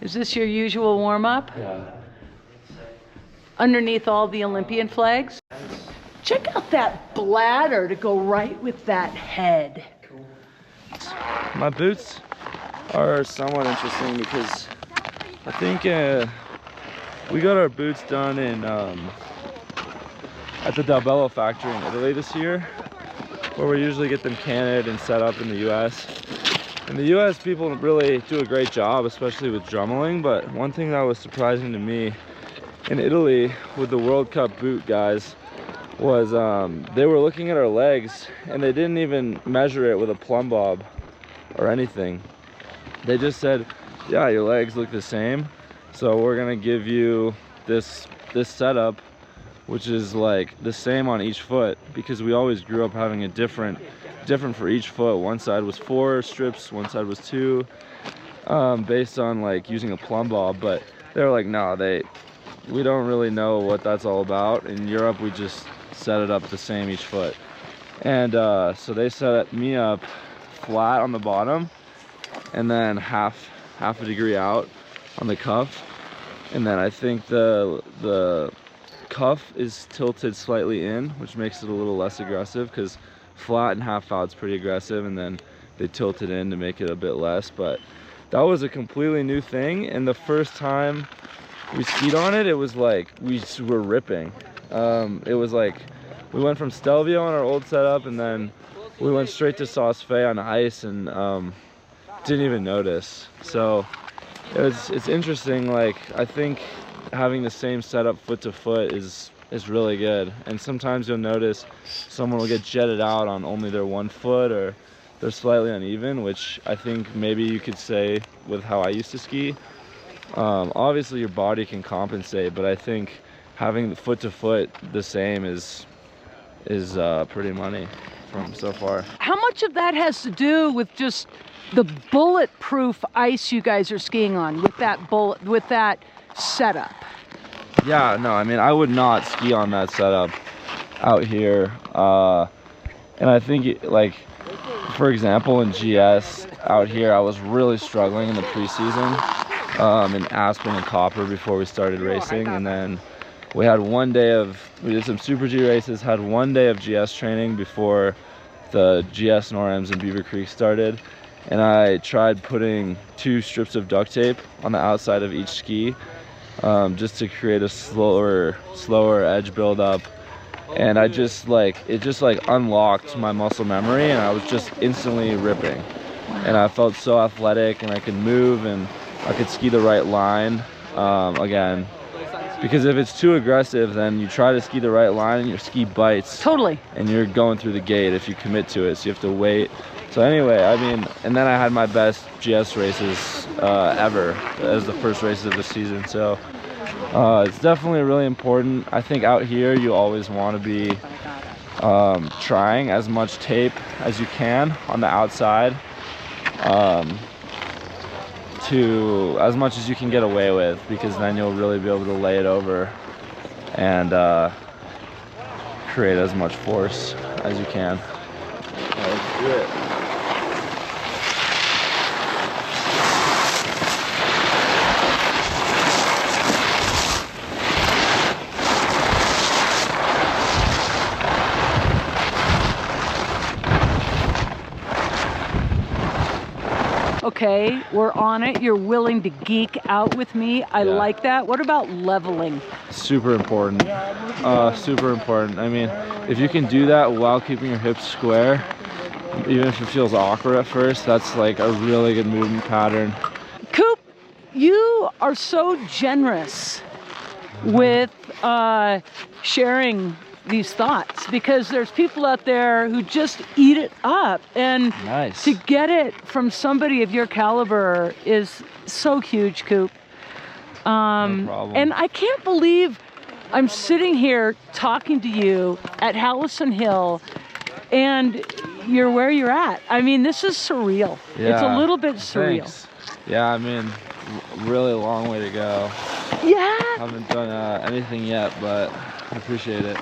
Is this your usual warm-up? Yeah. Underneath all the Olympian flags? Check out that bladder to go right with that head. My boots are somewhat interesting because I think we got our boots done in at the Dalbello factory in Italy this year, where we usually get them canted and set up in the US. And the US people really do a great job, especially with drummeling, but one thing that was surprising to me in Italy with the World Cup boot guys was they were looking at our legs and they didn't even measure it with a plumb bob or anything. They just said, yeah, your legs look the same, so we're gonna give you this setup, which is like the same on each foot, because we always grew up having a different for each foot. One side was 4 strips, one side was 2, based on like using a plumb bob. But they're like, no, we don't really know what that's all about. In Europe, we just set it up the same each foot. And so they set me up flat on the bottom, and then half a degree out on the cuff. And then I think the cuff is tilted slightly in, which makes it a little less aggressive, because flat and half out's pretty aggressive, and then they tilt it in to make it a bit less. But that was a completely new thing, and the first time we skied on it, it was like we were ripping. It was like we went from Stelvio on our old setup, and then we went straight to Sauce Fe on ice, and didn't even notice. So it's interesting. Like, I think having the same setup foot to foot is really good. And sometimes you'll notice someone will get jetted out on only their one foot, or they're slightly uneven, which I think maybe you could say with how I used to ski. Obviously your body can compensate, but I think having the foot to foot the same is pretty money from so far. How much of that has to do with just the bulletproof ice you guys are skiing on with that setup? Yeah, no, I mean, I would not ski on that setup out here. And I think, like, for example, in GS out here, I was really struggling in the preseason in Aspen and Copper before we started racing. And then we did some Super G races, had one day of GS training before the GS NORMs in Beaver Creek started. And I tried putting 2 strips of duct tape on the outside of each ski, just to create a slower edge buildup. And it just unlocked my muscle memory, and I was just instantly ripping. And I felt so athletic, and I could move, and I could ski the right line again. Because if it's too aggressive, then you try to ski the right line and your ski bites. Totally. And you're going through the gate if you commit to it, so you have to wait. So anyway, I mean, and then I had my best GS races ever as the first races of the season. So it's definitely really important. I think out here you always want to be trying as much tape as you can on the outside, to as much as you can get away with, because then you'll really be able to lay it over and create as much force as you can. Let's do it. Okay, we're on it. You're willing to geek out with me. I like that. What about leveling? Super important. Super important. I mean, if you can do that while keeping your hips square, even if it feels awkward at first, that's like a really good movement pattern. Coop, you are so generous with sharing these thoughts, because there's people out there who just eat it up, and nice. To get it from somebody of your caliber is so huge, Coop. No problem. And I can't believe I'm sitting here talking to you at Hallison Hill and you're where you're at. I mean, this is surreal. Yeah, it's a little bit surreal. Thanks. Yeah, I mean, really long way to go. Yeah. Haven't done anything yet, but I appreciate it.